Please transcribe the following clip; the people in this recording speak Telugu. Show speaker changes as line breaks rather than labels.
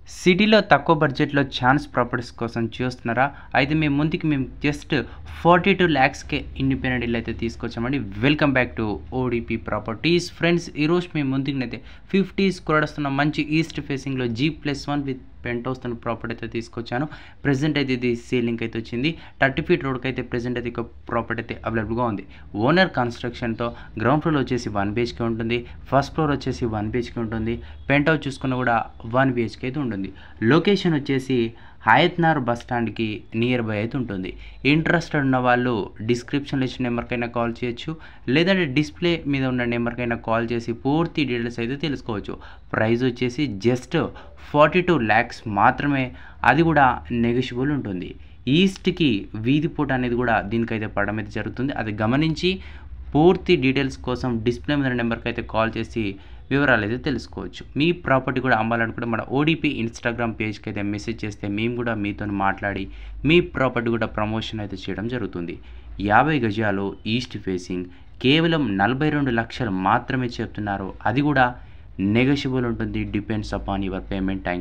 సిటీలో తక్కువ బడ్జెట్‌లో ఛాన్స్ ప్రాపర్టీస్ కోసం చూస్తున్నారా? అయితే మేము జస్ట్ 42 లాక్స్‌కే ఇండిపెండెంట్ ఇల్లు అయితే తీసుకొచ్చామండి. Welcome back to ODP properties. Friends ఈరోజు మేము ముందుకునైతే 50s కొరడుస్తున్న మంచి ఈస్ట్ ఫేసింగ్‌లో G+1 with pent house property అయితే తీసుకొచ్చాను. ప్రెజెంట్ అయితే ఇది సేలింగ్‌కి అయితే వచ్చింది. 30 ఫీట్ రోడ్‌కి అయితే ప్రెజెంట్ అయితే ప్రాపర్టీ అయితే అవైలబుల్‌గా ఉంది. ఓనర్ కన్స్ట్రక్షన్‌తో గ్రౌండ్ ఫ్లోర్ వచ్చేసి 1 BHK ఉంటుంది. ఫస్ట్ ఫ్లోర్ వచ్చేసి 1 BHK ఉంటుంది. పెంట్ హౌస్ చూసుకున్నా కూడా 1 BHK అయితే ఉంటుంది. లొకేషన్ వచ్చేసి హయత్‌నగర్ బస్ స్టాండ్‌కి నియర్ బై అయితే ఉంటుంది. ఇంట్రెస్టెడ్ ఉన్న వాళ్ళు డిస్క్రిప్షన్‌లో ఇచ్చిన నెంబర్కైనా కాల్ చేయొచ్చు. లేదంటే డిస్ప్లే మీద ఉన్న నెంబర్కైనా కాల్ చేసి పూర్తి డీటెయిల్స్ అయితే తెలుసుకోవచ్చు. ప్రైస్ వచ్చేసి జస్ట్ 42 lakhs మాత్రమే. అది కూడా నెగోషియబుల్ ఉంటుంది. ఈస్ట్‌కి వీధి పూట అనేది కూడా దీనికైతే పడడం అయితే జరుగుతుంది. అది గమనించి పూర్తి డీటెయిల్స్ కోసం డిస్ప్లే మీద నెంబర్కి అయితే కాల్ చేసి వివరాలు అయితే తెలుసుకోవచ్చు. మీ ప్రాపర్టీ కూడా అమ్మాలనుకుంటే మన ఓడిపి ఇన్స్టాగ్రామ్ పేజ్కి అయితే మెసేజ్ చేస్తే మేము కూడా మీతో మాట్లాడి మీ ప్రాపర్టీ కూడా ప్రమోషన్ అయితే చేయడం జరుగుతుంది. 50 గజాలు ఈస్ట్ ఫేసింగ్ కేవలం 42 లక్షలు మాత్రమే చెప్తున్నారు. అది కూడా నెగోషియబుల్ ఉంటుంది. Depends upon your payment time.